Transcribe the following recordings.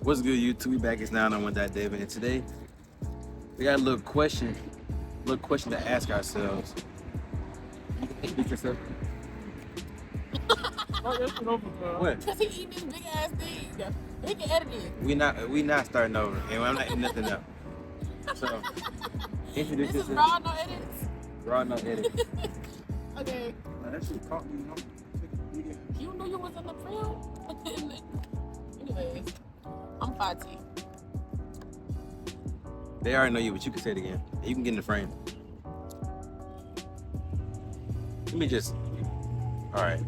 What's good, YouTube? We back. It's 901 David, and today we got a little question to ask ourselves. You can speak yourself. What? Because he eating this big ass thing. He can edit it. We not starting over, and I'm not eating nothing up. So introduce This is yourself. raw, no edits. Raw, no edit. Okay. That shit caught me, You knew you was in the film? Anyways, I'm Fati. They already know you, but you can say it again. You can get in the frame. Let me just. All right.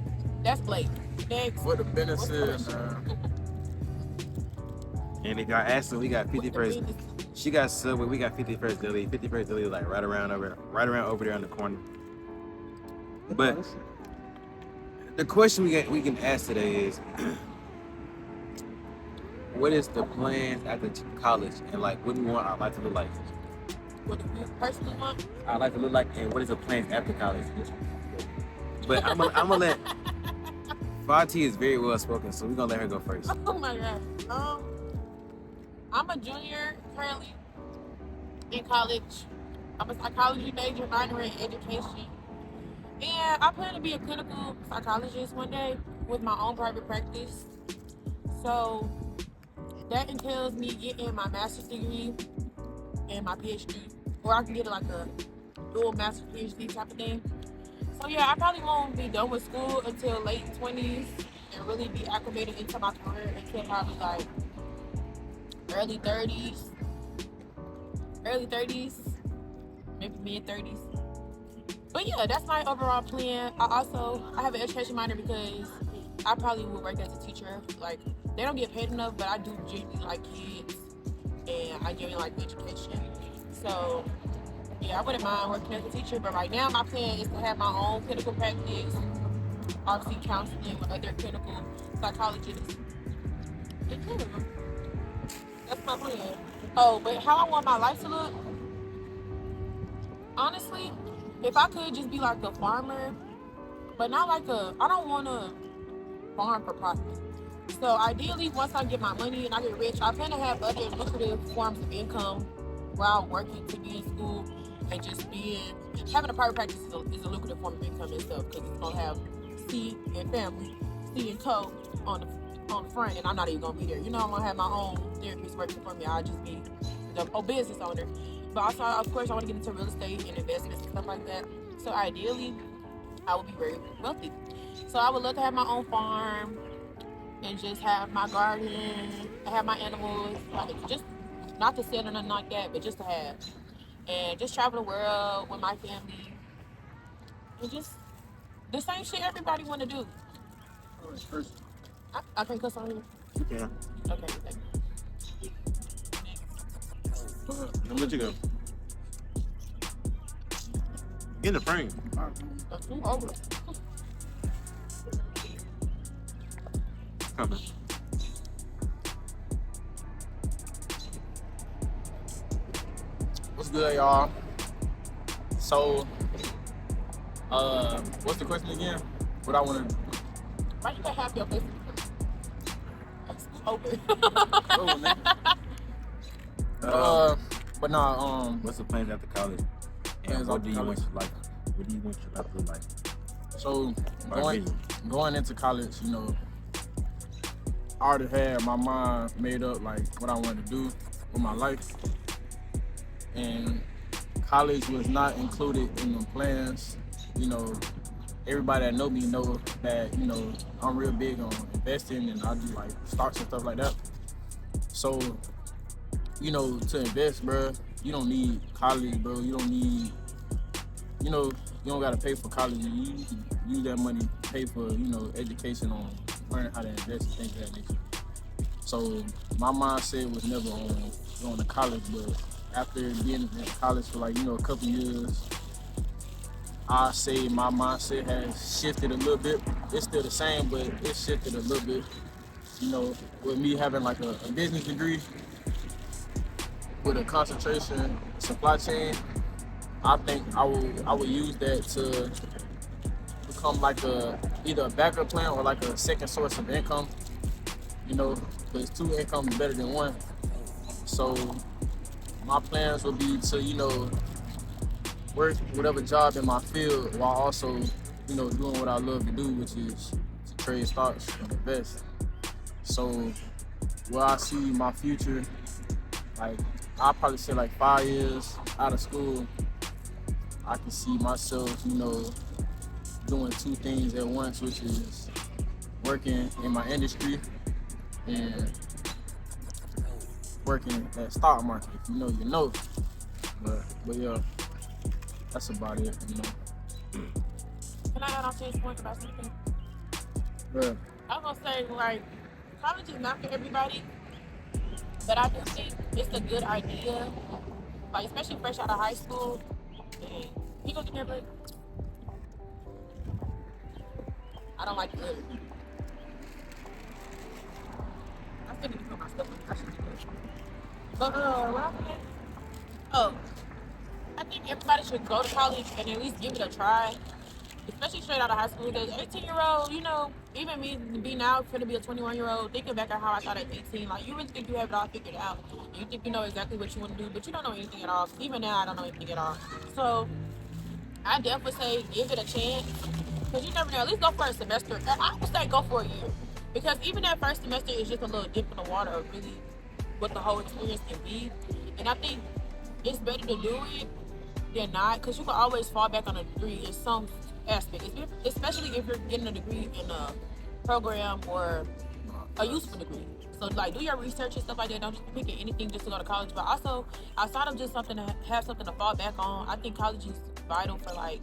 That's Blake. Next. What the business is, man. And if y'all ask her, we got 51st. She got Subway. We got 51st Deli. 51st Deli, like right around over there on the corner. But the question we can ask today is, what is the plans after college, and like what do we want our life to look like? What do you personally want? Our life to look like, and what is the plans after college? But I'm gonna let Fati is very well spoken, so we're gonna let her go first. Oh my god. I'm a junior currently in college. I'm a psychology major, minor in education. And I plan to be a clinical psychologist one day with my own private practice. So that entails me getting my master's degree and my PhD. Or I can get like a dual master's PhD type of thing. So yeah, I probably won't be done with school until late 20s and really be acclimated into my career until probably like early 30s, maybe mid 30s. But yeah, that's my overall plan. I have an education minor because I probably would work as a teacher. Like, they don't get paid enough, but I do genuinely like kids and I genuinely like education. So yeah, I wouldn't mind working as a teacher, but right now my plan is to have my own clinical practice, obviously counseling with other clinical psychologists. And yeah, that's my plan. Oh, but how I want my life to look? Honestly, if I could just be like a farmer, but not like I don't want to farm for profit. So ideally, once I get my money and I get rich, I plan to have other lucrative forms of income while working to be in school and just having a private practice is a lucrative form of income and stuff because it's gonna have C and family, C and co on the front, and I'm not even gonna be there. You know, I'm gonna have my own therapist working for me. I'll just be a business owner. But also, of course, I want to get into real estate and investments and stuff like that. So ideally, I would be very wealthy. So I would love to have my own farm and just have my garden, and have my animals, like just not to sell or nothing like that, but just to have. And just travel the world with my family. And just the same shit everybody want to do. I can cuss on you? Yeah. Okay, thank you. I'm gonna let you go. Get in the frame. That's too over. Coming. What's good, y'all? So, what's the question again? What I want to Why you gotta have your face? That's open. do, man. But nah, What's the plans after college? And Plans what after do you want college. your life? What do you want your life to look like? so Or vision? going into college, you know, I already had my mind made up like what I wanted to do with my life, and college was not included in the plans. You know, everybody that know me know that I'm real big on investing, and I do like stocks and stuff like that. So, to invest, bro, you don't need college, bro. You don't need, you don't gotta pay for college. You can use that money to pay for, education on learning how to invest and things of that nature. So my mindset was never on going to college, but after being in college for like, a couple years, I say my mindset has shifted a little bit. It's still the same, but it shifted a little bit. With me having like a business degree with a concentration in supply chain, I think I would use that to become like either a backup plan or like a second source of income. because 2 incomes better than 1. So my plans would be to, work whatever job in my field while also, doing what I love to do, which is to trade stocks and invest. So where I see my future, like I'll probably say like 5 years out of school, I can see myself, doing 2 things at once, which is working in my industry and working at stock market. If you know. But yeah, that's about it. Can I add on to this point about something? But I was gonna say, like, college is not for everybody, but I do think it's a good idea, like, especially fresh out of high school. And you go to their break. I don't like glitter. I still need to put my stuff on. I should do that. But, what I saying? Oh, I think everybody should go to college and at least give it a try. Especially straight out of high school, because 18-year-old, even me to be now finna be a 21-year-old, thinking back at how I thought at 18, like, you really think you have it all figured out. You think you know exactly what you want to do, but you don't know anything at all. Even now, I don't know anything at all. So, I definitely say give it a chance, because you never know. At least go for a semester. I would say go for a year, because even that first semester is just a little dip in the water of really what the whole experience can be. And I think it's better to do it than not, because you can always fall back on a degree in some aspect, especially if you're getting a degree in a program or a useful degree. So, like, do your research and stuff like that. Don't just pick at anything just to go to college. But also, outside of just something to have something to fall back on, I think college is vital for, like,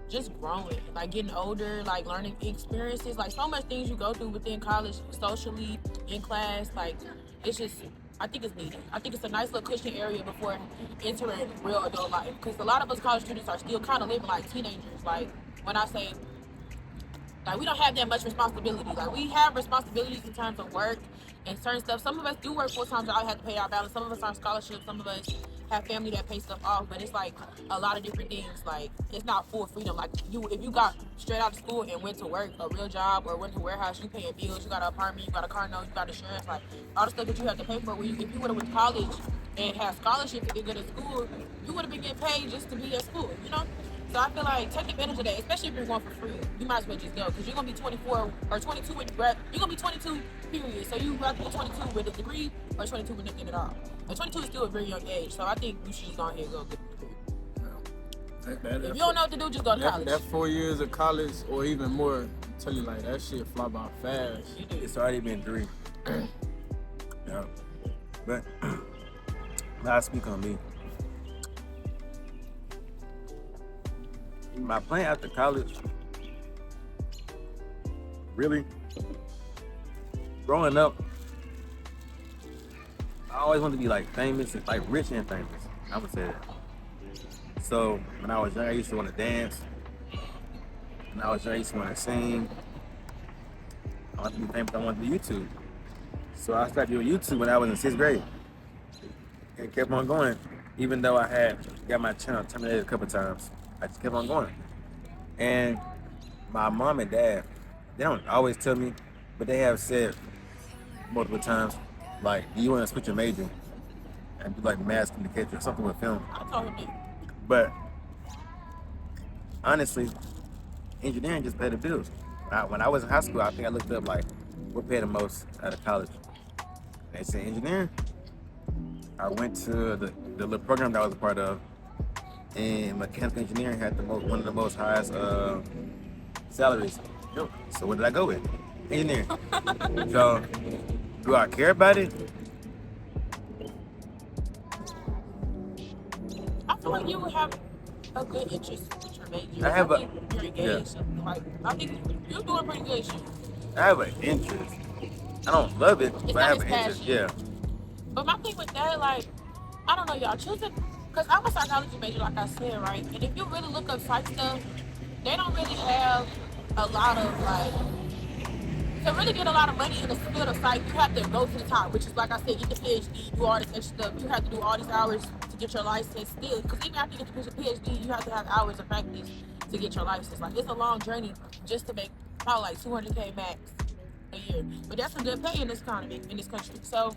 just growing, like getting older, like learning experiences, like so much things you go through within college, socially, in class. Like, it's just, I think it's needed. I think it's a nice little cushion area before entering real adult life. Because a lot of us college students are still kind of living like teenagers. Like, when I say, like, we don't have that much responsibility. Like, we have responsibilities in terms of work and certain stuff. Some of us do work full time jobs, have to pay our balance. Some of us are on scholarships. Some of us have family that pays stuff off. But it's like a lot of different things. Like, it's not full freedom. Like, if you got straight out of school and went to work, a real job, or went to a warehouse, you paying bills, you got an apartment, you got a car note, you got insurance, like all the stuff that you have to pay for. If you would have went to college and had scholarships and did good at school, you would have been getting paid just to be at school, So I feel like take advantage of that, especially if you're going for free. You might as well just go, because you're going to be 24 or 22 when you grad. You're going to be 22, period. So you have to be 22 with a degree or 22 with nothing at all. And 22 is still a very young age, so I think you should just go ahead and go get a degree. If you don't know what to do, just go to college. That 4 years of college or even more, I tell you, like, that shit fly by fast. It's already been 3. Yeah. But I'll speak on me. My plan after college, really, growing up, I always wanted to be like famous, like rich and famous. I would say that. So when I was young, I used to want to dance. When I was young, I used to want to sing. I wanted to be famous. I wanted to do YouTube. So I started doing YouTube when I was in 6th grade, and kept on going. Even though I had got my channel terminated a couple times, I just kept on going. And my mom and dad, they don't always tell me, but they have said multiple times, like, do you want to switch your major and do like mass communication or something with film? I told him that. But honestly, engineering just paid the bills. When I was in high school, I think I looked up like what paid the most out of college. They said engineering. I went to the little program that I was a part of, and mechanical engineering had one of the most highest salaries. So what did I go with? Engineering. So do I care about it? I feel like you would have a good interest with your major. I have you're engaged. Yeah. Like, I think you're doing pretty good shit. I have an interest. I don't love it, but I have an interest. Yeah. But my thing with that, like, I don't know, y'all choosing, because I'm a psychology major, like I said, right? And if you really look up psych stuff, they don't really have a lot of, like, to really get a lot of money in the field of psych, you have to go to the top, which is, like I said, get the PhD, do all this extra stuff. You have to do all these hours to get your license still. Because even after you get your PhD, you have to have hours of practice to get your license. Like, it's a long journey just to make probably like $200K max a year. But that's a good pay in this economy, in this country. So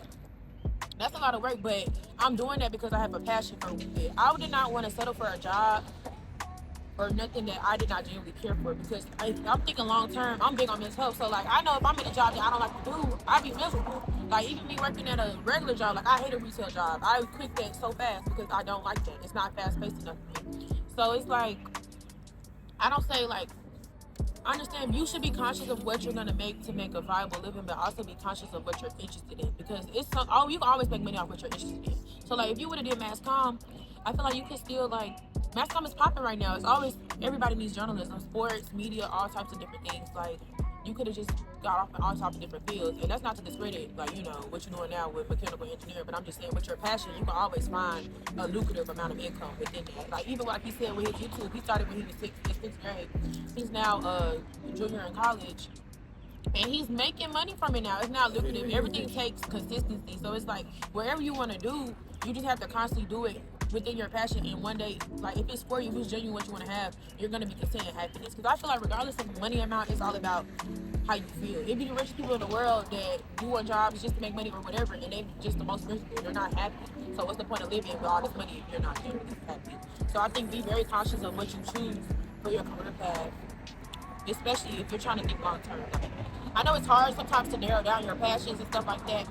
that's a lot of work, but I'm doing that because I have a passion for it. I did not want to settle for a job or nothing that I did not genuinely care for, because I'm thinking long term. I'm big on mental health, so like I know if I'm in a job that I don't like to do, I'd be miserable. Like even me working at a regular job, like I hate a retail job. I quit that so fast because I don't like that. It's not fast paced enough for me. So it's like I don't say like I understand you should be conscious of what you're gonna make to make a viable living, but also be conscious of what you're interested in, because it's you can always make money off what you're interested in. So like if you would have did mass comm, I feel like you could still like mass comm is popping right now. It's always everybody needs journalism, sports, media, all types of different things. Like you could have just got off in all types of different fields, and that's not to discredit like what you're doing now with mechanical engineering. But I'm just saying with your passion, you can always find a lucrative amount of income within that. Like even like he said with his YouTube, he started when he was sixth grade. He's now a junior in college, and he's making money from it now. It's now lucrative. Everything takes consistency. So it's like wherever you want to do, you just have to constantly do it within your passion. And one day, like if it's for you, if it's genuine what you want to have, you're gonna be content and happiness. Because I feel like regardless of the money amount, it's all about how you feel. It be the richest people in the world that do want jobs just to make money or whatever, and they just the most miserable. They're not happy. So what's the point of living with all this money if you're not genuinely happy? So I think be very conscious of what you choose for your career path, especially if you're trying to think long term. I know it's hard sometimes to narrow down your passions and stuff like that,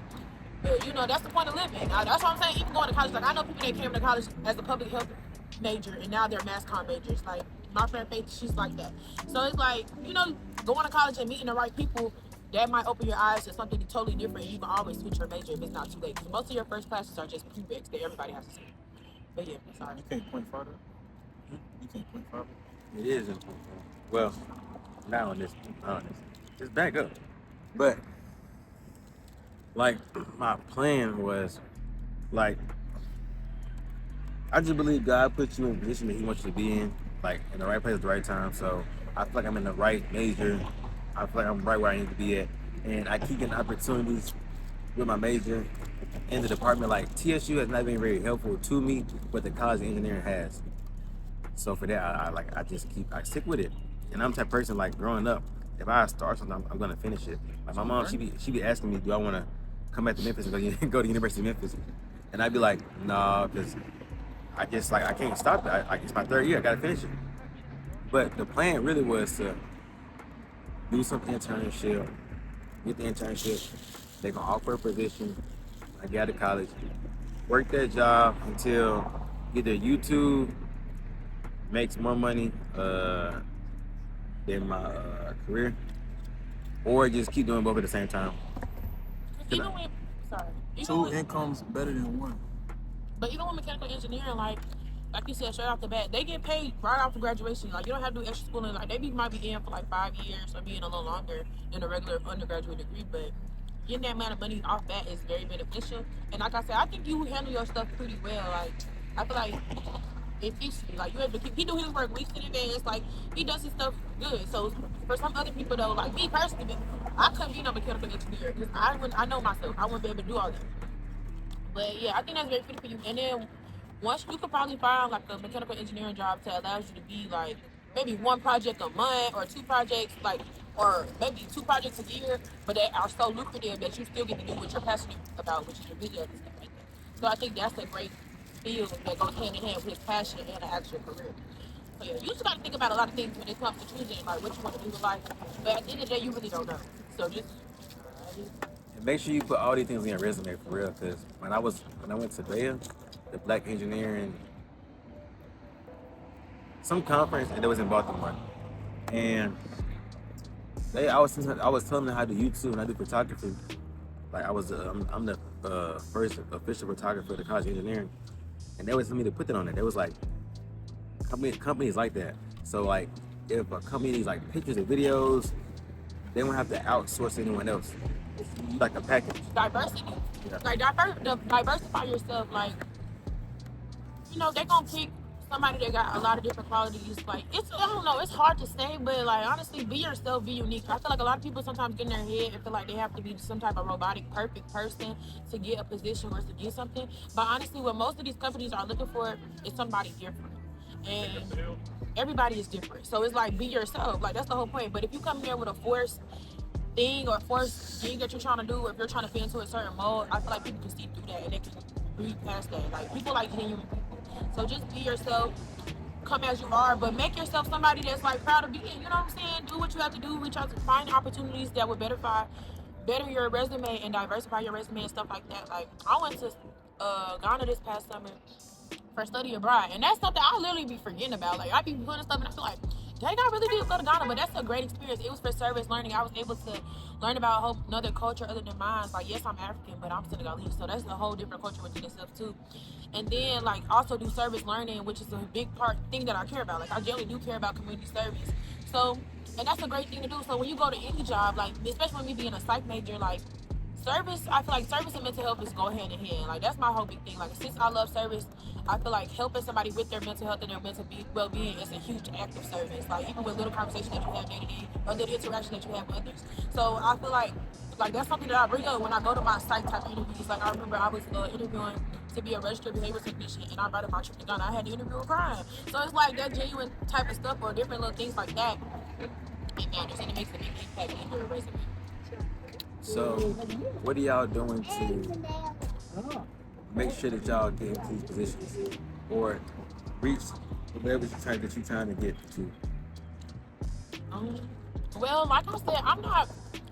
but that's the point of living. That's what I'm saying. Even going to college, like I know people that came to college as a public health major and now they're mass comm majors. Like my friend Faith, she's like that. So it's like going to college and meeting the right people, that might open your eyes to something totally different. You can always switch your major if it's not too late. Because most of your first classes are just prereqs that everybody has to see. But yeah, sorry. You can't point farther. You can't point farther. It is important. Well, not on this. Just back up. But like my plan was like I just believe God put you in a position that He wants you to be in, like in the right place at the right time. So I feel like I'm in the right major. I feel like I'm right where I need to be at, and I keep getting opportunities with my major in the department. Like TSU has not been very helpful to me, but the College of Engineering has. So for that, I stick with it. And I'm the type of person, like growing up, if I start something, I'm gonna finish it. Like my mom, she be asking me, do I want to come back to Memphis and go to University of Memphis? And I'd be like, no, because I can't stop it. It's my third year, I gotta finish it. But the plan really was to do some internship, get the internship. They gonna offer a position. I get out of college, work that job until either YouTube makes more money than my career, or just keep doing both at the same time. Two incomes better than one. But even with mechanical engineering, like you said, straight off the bat, they get paid right after graduation. Like you don't have to do extra schooling. Like might be in for like 5 years or being a little longer than a regular undergraduate degree, but getting that amount of money off bat is very beneficial. And like I said, I think you handle your stuff pretty well. Like I feel like efficiently, like you have to he do his work weeks in advance. Like he does his stuff good. So for some other people though, like me personally, I couldn't be no mechanical engineer because I know myself. I wouldn't be able to do all that. But yeah, I think that's very fitting for you. And then once you could probably find like a mechanical engineering job that allows you to be like maybe one project a month or 2 projects, like or maybe 2 projects a year, but they are so lucrative that you still get to do what you're passionate about, which is your videos and stuff like that. So I think that's a great field that goes hand in hand with his passion and an actual career. So yeah, you just got to think about a lot of things when it comes to choosing like what you want to do with life. But at the end of the day, you really don't know. So just and make sure you put all these things in your resume for real. Because when I went to Bea, the Black Engineering, some conference, and it was in Baltimore, and I was telling them how to do YouTube and I do photography. Like I'm the first official photographer at the College of Engineering, and they was telling me to put that on there. They was like, companies like that. So like, if a company needs like pictures or videos, they won't have to outsource anyone else. It's like a package. Diversity. Yeah. Like diversify yourself. Like they're gonna pick somebody that got a lot of different qualities. Like I don't know, it's hard to say, but like honestly, be yourself, be unique. I feel like a lot of people sometimes get in their head and feel like they have to be some type of robotic, perfect person to get a position or to get something. But honestly, what most of these companies are looking for is somebody different. And everybody is different. So it's like be yourself. Like that's the whole point. But if you come here with a forced thing or force thing that you're trying to do, if you're trying to fit into a certain mold, I feel like people can see through that and they can breathe past that. Like people like genuine people. So just be yourself, come as you are, but make yourself somebody that's like proud of being, you know what I'm saying? Do what you have to do, reach out to find opportunities that would better your resume and diversify your resume and stuff like that. Like I went to Ghana this past summer for study abroad, and that's something I literally be forgetting about. Like I be putting stuff and I feel like, dang, I really did go to Ghana, but that's a great experience. It was for service learning. I was able to learn about a whole another culture other than mine. Like yes, I'm African, but I'm Senegalese, so that's a whole different culture within itself too. And then like also do service learning, which is a big thing that I care about. Like I generally do care about community service. So and that's a great thing to do. So when you go to any job, like especially when me being a psych major, like service, I feel like service and mental health is go hand in hand. Like that's my whole big thing. Like since I love service, I feel like helping somebody with their mental health and their mental well-being is a huge act of service. Like even with little conversations that you have day to day, or little interaction that you have with others. So I feel like that's something that I bring up when I go to my psych type interviews. Like I remember I was interviewing to be a registered behavior technician, and I brought up my trip to Ghana. I had to interview a crime. So it's like that genuine type of stuff or different little things like that. It matters and it makes a big impact in your resume. So, what are y'all doing to make sure that y'all get into these positions or reach whatever that you're trying to get to? Well, like I said,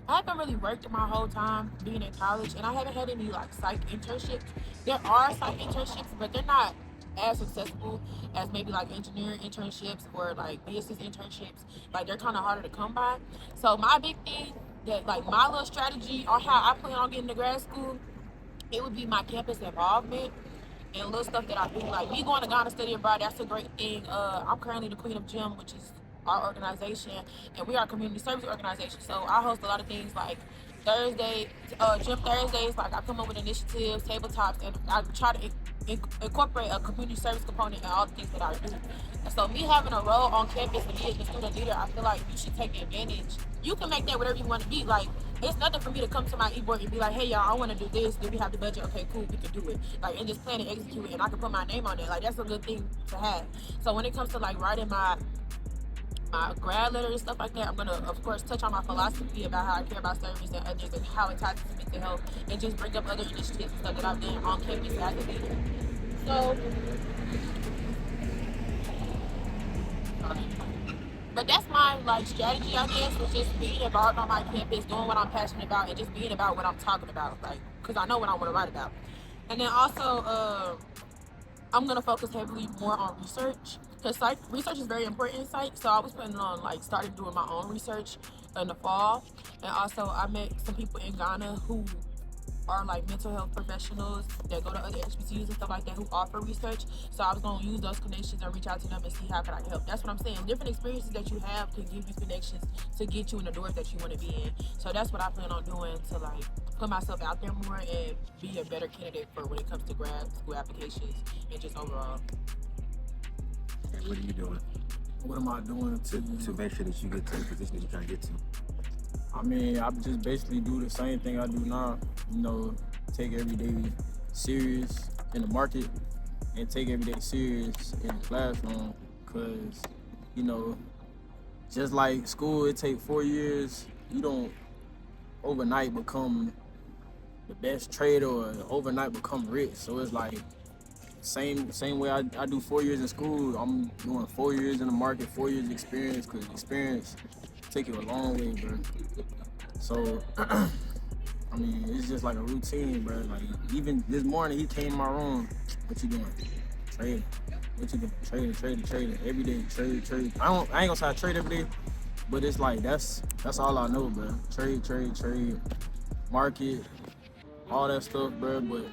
I haven't really worked my whole time being in college, and I haven't had any like psych internships. There are psych internships, but they're not as successful as maybe like engineering internships or like business internships. Like they're kind of harder to come by. So my big thing that like my little strategy on how I plan on getting to grad school, it would be my campus involvement and little stuff that I do. Like me going to Ghana study abroad, that's a great thing. I'm currently the Queen of Gym, which is our organization, and we are a community service organization. So I host a lot of things like gym Thursdays. Like I come up with initiatives, tabletops, and I try to incorporate a community service component in all the things that I do. And so me having a role on campus and being the student leader, I feel like you should take advantage. You can make that whatever you want to be. Like it's nothing for me to come to my e-board and be like, hey y'all, I want to do this. Do we have the budget? Okay, cool, we can do it. Like and just plan and execute it, and I can put my name on it. Like that's a good thing to have. So when it comes to like writing my grad letter and stuff like that, I'm gonna of course touch on my philosophy about how I care about service and others and how it ties to mental health, and just bring up other initiatives and stuff that I've done on campus as a leader. So, but that's my like strategy, I guess, was just being involved on my campus, doing what I'm passionate about, and just being about what I'm talking about, like because I know what I want to write about. And then also, I'm gonna focus heavily more on research. Because research is very important in psych, so I was planning on like starting doing my own research in the fall. And also I met some people in Ghana who are like mental health professionals that go to other HBCUs and stuff like that who offer research. So I was gonna use those connections and reach out to them and see how can I help. That's what I'm saying. Different experiences that you have can give you connections to get you in the doors that you want to be in. So that's what I plan on doing to like put myself out there more and be a better candidate for when it comes to grad school applications and just overall. And what are you doing? What am I doing to make sure that you get to the position that you're trying to get to? I mean, I just basically do the same thing I do now. You know, take every day serious in the market and take every day serious in the classroom. Cause, you know, just like school, it takes 4 years. You don't overnight become the best trader or overnight become rich. So it's like, same way I do 4 years in school, I'm doing 4 years in the market, 4 years experience, because experience take you a long way, bro. So, I mean, it's just like a routine, bro. Like, even this morning, he came in my room. What you doing? Trading. What you doing? Trading. Every day, trade. I ain't gonna say I trade every day, but it's like, that's all I know, bro. Trade. Market, all that stuff, bro, but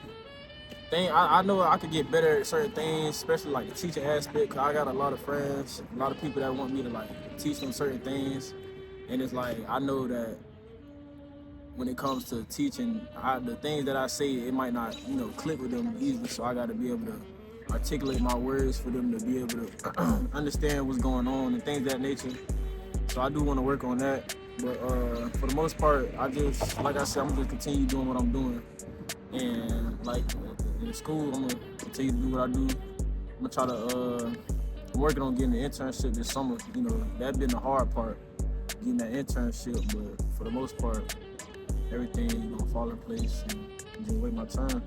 I know I could get better at certain things, especially like the teaching aspect, because I got a lot of friends, a lot of people that want me to like teach them certain things. And it's like, I know that when it comes to teaching, the things that I say, it might not, click with them easily. So I got to be able to articulate my words for them to be able to understand what's going on and things of that nature. So I do want to work on that. But for the most part, like I said, I'm going to continue doing what I'm doing. And like in school, I'm gonna continue to do what I do. I'm gonna try to I'm working on getting an internship this summer. That's been the hard part. getting that internship, but for the most part, everything gonna fall in place and just wait my turn.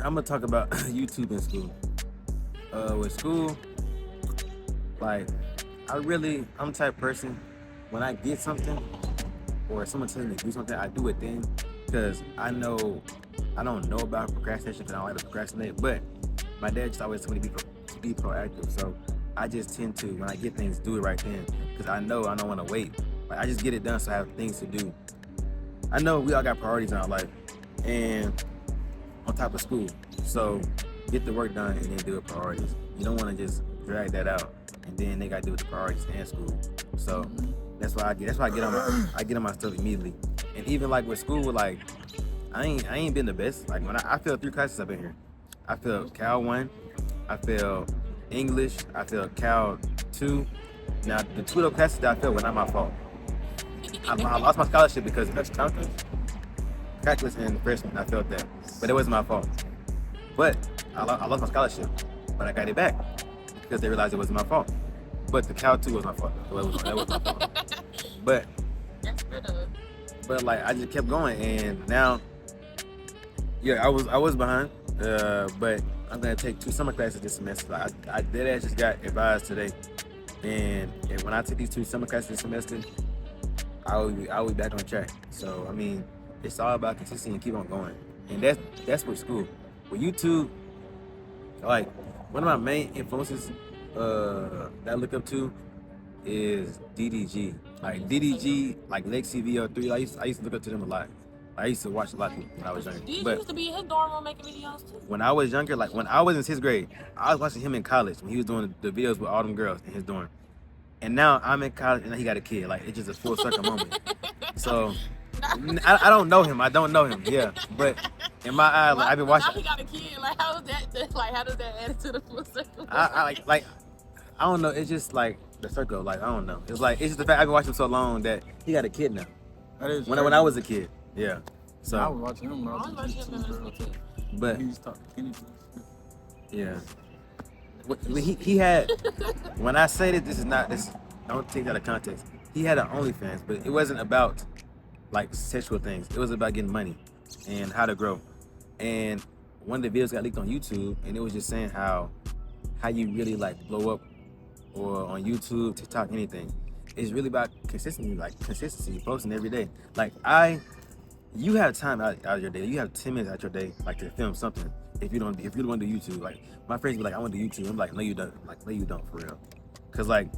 I'm gonna talk about YouTube in school. With school, like I'm the type of person, when I get something or someone tells me to do something, I do it then, because I don't know about procrastination because I don't like to procrastinate, but my dad just always told me to be proactive. So I just tend to, when I get things, do it right then, because I know I don't want to wait. Like, I just get it done so I have things to do. I know we all got priorities in our life, and on top of school. So get the work done and then do the priorities. You don't want to just drag that out and then they got to do with the priorities and school. So that's why I get on my stuff immediately. And even like with school, like I ain't been the best. Like when I failed 3 classes up in here. I failed Cal 1, I failed English, I failed Cal 2. Now the 2 of those classes that I failed were not my fault. I lost my scholarship because of calculus and freshman. I failed that, but it wasn't my fault. But I lost my scholarship, but I got it back because they realized it wasn't my fault. But the Cal 2 was my fault. That was my fault. But like I just kept going, and now, yeah, I was behind. But I'm gonna take 2 summer classes this semester. Like, I deadass just got advised today, and when I take these 2 summer classes this semester, I will be back on track. So I mean, it's all about consistency and keep on going, and that's with school. With YouTube, like one of my main influences that I look up to is DDG. Like DDG, like Lexi VO3. I used to look up to them a lot. I used to watch a lot of people when I was younger. DDG But used to be in his dorm room making videos too. when I was younger, like when I was in 6th grade, I was watching him in college when he was doing the videos with all them girls in his dorm. And now I'm in college and he got a kid. Like it's just a full circle moment. So I don't know him. Yeah, but in my eyes, like, I've been watching. Now he got a kid. Like how is that? Like how does that add to the full circle? I don't know. It's just like the circle. Like I don't know. It's just the fact I've been watching him so long that he got a kid now. That is when I was a kid. Yeah. So I was watching him when I was watching him in school too. But he's talking. yeah. He had. When I say that this, don't take that out of context. He had an OnlyFans, but it wasn't about like sexual things. It was about getting money and how to grow. And one of the videos got leaked on YouTube, and it was just saying how you really like blow up, or on YouTube, TikTok, anything. It's really about consistency, posting every day. Like you have time out of your day. You have 10 minutes out your day, like to film something. If you want to do YouTube, like my friends be like, I want to do YouTube. I'm like, no, you don't. Like, no, you don't, for real. Cause like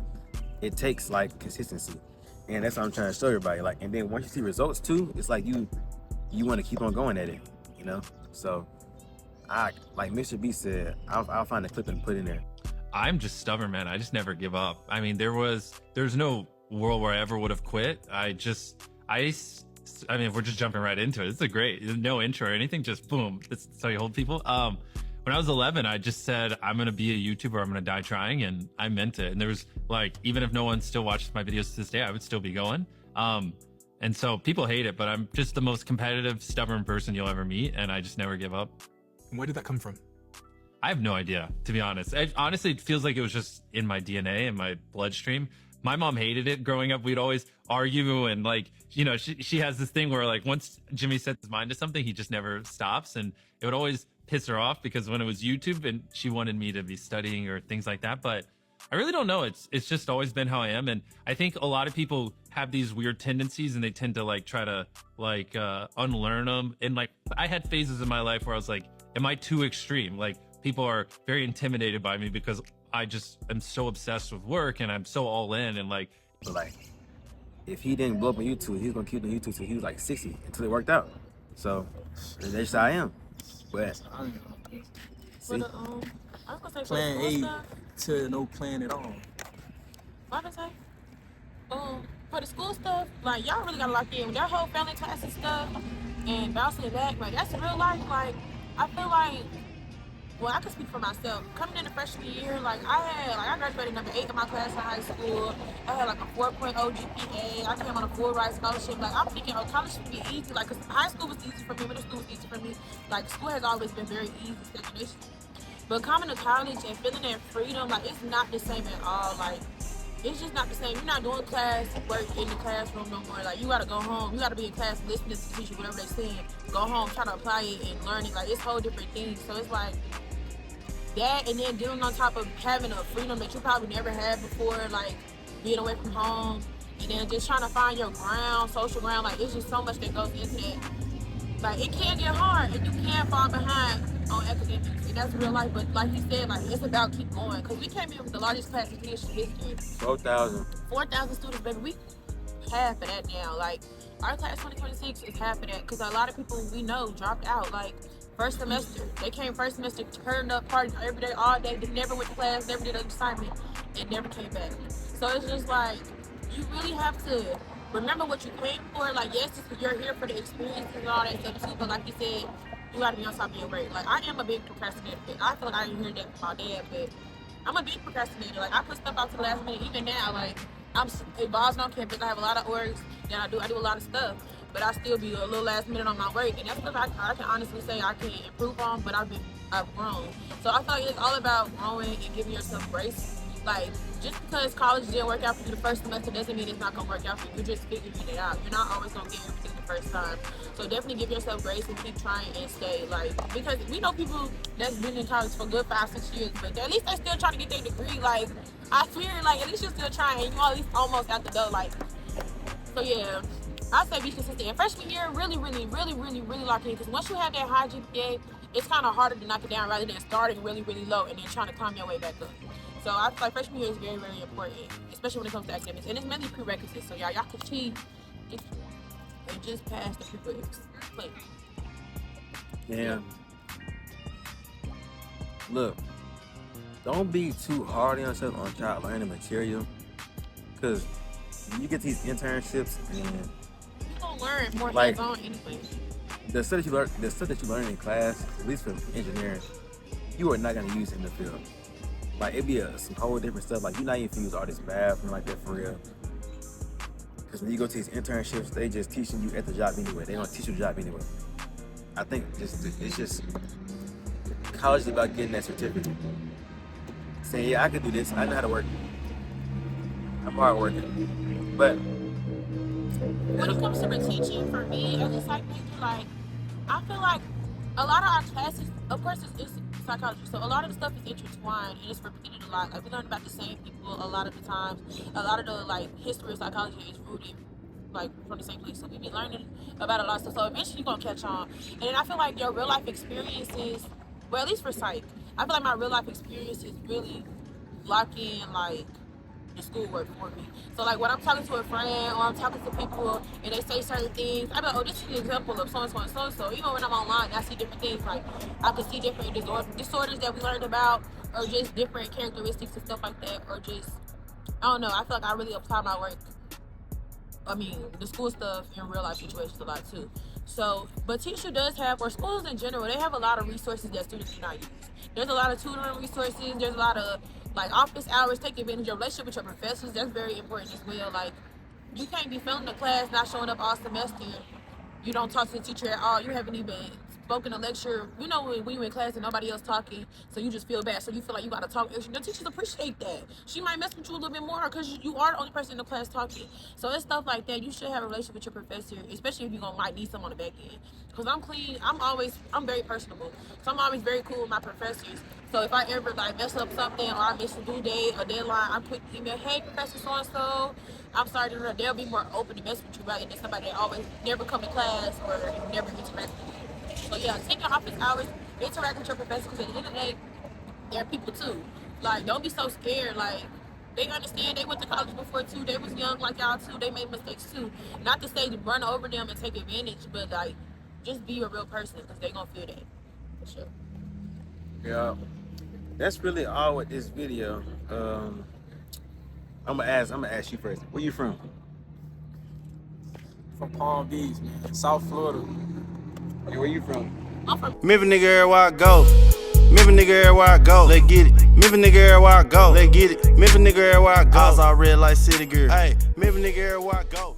it takes like consistency, and that's what I'm trying to show everybody. Like, and then once you see results too, it's like you want to keep on going at it, you know. So like Mr. B said, I'll find a clip and put in there. I'm just stubborn, man. I just never give up. I mean, there's no world where I ever would have quit. I mean, if we're just jumping right into it, it's no intro or anything, just boom. That's how you hold people. When I was 11, I just said, I'm going to be a YouTuber. I'm going to die trying. And I meant it. And there was like, even if no one still watches my videos to this day, I would still be going. And so people hate it, but I'm just the most competitive, stubborn person you'll ever meet. And I just never give up. Where did that come from? I have no idea, to be honest. Honestly, it feels like it was just in my DNA, in my bloodstream. My mom hated it growing up. We'd always argue, and like, you know, she has this thing where like once Jimmy sets his mind to something, he just never stops. And it would always piss her off because when it was YouTube and she wanted me to be studying or things like that. But I really don't know. It's just always been how I am. And I think a lot of people have these weird tendencies and they tend to like try to like unlearn them. And like I had phases in my life where I was like, am I too extreme? Like people are very intimidated by me because I just am so obsessed with work and I'm so all in and like. But like, if he didn't blow up on YouTube, he was gonna keep on YouTube till he was like 60 until it worked out. So that's just how I am. But see, I was gonna say Plan for the school A stuff. to no plan at all. What did I say? For the school stuff, like y'all really gotta lock in with that whole family classes stuff and bouncing back. Like that's real life. Like I feel like, well, I can speak for myself. Coming into freshman year, I graduated number 8 in my class in high school. I had like a 4.0 GPA. I came on a full ride scholarship. Like I'm thinking, college should be easy. Like, 'cause high school was easy for me, middle school was easy for me. Like school has always been very easy destination. But coming to college and feeling that freedom, like it's not the same at all. Like it's just not the same. You're not doing class work in the classroom no more. Like, you gotta go home. You gotta be in class listening to the teacher, whatever they're saying. Go home, try to apply it and learn it. Like, it's whole different things. So it's like that, and then dealing on top of having a freedom that you probably never had before, like being away from home, and then just trying to find your ground, social ground. Like, it's just so much that goes into that. Like, it can get hard, and you can fall behind on academics, and that's real life. But like you said, like, it's about keep going, because we came in with the largest class in history. 4,000. 4,000 students, baby. We half of that now. Like, our class 2026 is half of that, because a lot of people we know dropped out. Like, first semester, they came first semester, turned up, partied every day, all day. They never went to class, never did an assignment, and never came back. So it's just like, you really have to remember what you came for. Like, yes, you're here for the experience and all that stuff too, but like you said, you gotta be on top of your grade. Like, I am a big procrastinator. I feel like I didn't hear that from my dad, but I'm a big procrastinator. Like, I put stuff out to the last minute. Even now, like, I'm involved on campus. I have a lot of orgs that I do a lot of stuff, but I still be a little last minute on my work, and that's stuff I can honestly say I can improve on. But I've grown. So I feel like it's all about growing and giving yourself grace. Like, just because college didn't work out for you the first semester doesn't mean it's not gonna work out for you. You're just figuring it out. You're not always gonna get everything the first time. So definitely give yourself grace and keep trying and stay. Like, because we know people that's been in college for good 5-6 years, but at least they're still trying to get their degree. Like, I fear, like, at least you're still trying, and you're at least almost at the door. Like, so yeah, I say be consistent. And freshman year, really lock in, because once you have that high GPA, it's kind of harder to knock it down rather than starting really low and then trying to climb your way back up. So I feel like freshman year is very important, especially when it comes to academics, and it's mainly prerequisites. So y'all can cheat and just pass the prerequisites. Yeah. Look, don't be too hard on yourself on trying to learn the material, because when you get these internships and You gonna learn more like, hands-on anyway. the stuff that you learn in class, at least for engineering, you are not gonna use in the field. Like, it'd be some whole different stuff. Like, you're not even gonna use all this math and like that for real. Because when you go to these internships, they just teaching you at the job anyway. They don't teach you the job anyway. I think it's just college is about getting that certificate. Saying, yeah, I could do this. I know how to work. I'm hard working. But when it comes to the teaching, for me as a psych major, like, I feel like a lot of our classes, of course, it's psychology, so a lot of the stuff is intertwined and it's repeated a lot. Like, we learn about the same people a lot of the times. A lot of the, like, history of psychology is rooted, like, from the same place. So we be learning about a lot of stuff. So eventually you're gonna catch on. And then I feel like your real life experiences, well, at least for psych, I feel like my real life experiences really lock in, like, the schoolwork for me. So, like, when I'm talking to a friend or I'm talking to people and they say certain things, I'm like, oh, this is an example of so-and-so and so-and-so. Even when I'm online, I see different things. Like, I can see different disorders that we learned about, or just different characteristics and stuff like that, or just, I don't know, I feel like I really apply my work, I mean, the school stuff in real life situations a lot too. So, but TSU does have, or schools in general, they have a lot of resources that students do not use. There's a lot of tutoring resources, there's a lot of, like, office hours, take advantage of your relationship with your professors. That's very important as well. Like, you can't be failing the class, not showing up all semester. You don't talk to the teacher at all. You haven't even spoken a lecture. You know, when you're in class and nobody else talking, so you just feel bad. So you feel like you got to talk. The teachers appreciate that. She might mess with you a little bit more because you are the only person in the class talking. So it's stuff like that. You should have a relationship with your professor, especially if you're might need someone on the back end. Because I'm clean. I'm very personable. So I'm always very cool with my professors. So if I ever, like, mess up something or I miss a due date or deadline, I'm quick to email, hey, Professor so-and-so, I'm sorry to know. They'll be more open to mess with you rather than somebody that always never come to class or never interact with you. So yeah, take your office hours, interact with your professors, because at the end of the day, they're people too. Like, don't be so scared. Like, they understand, they went to college before too, they was young like y'all too, they made mistakes too. Not to say to run over them and take advantage, but, like, just be a real person, because they gonna feel that, for sure. yeah, that's really all with this video. I'm gonna ask you first. Where you from? From Palm Beach, man. South Florida. Okay, where you from? I'm from Memphis nigga everywhere I go. Memphis nigga everywhere I go. Let's get it. Memphis nigga everywhere I go. Let's get it. Memphis nigga everywhere I go. Eyes all red like city girl. Hey, Memphis nigga everywhere I go.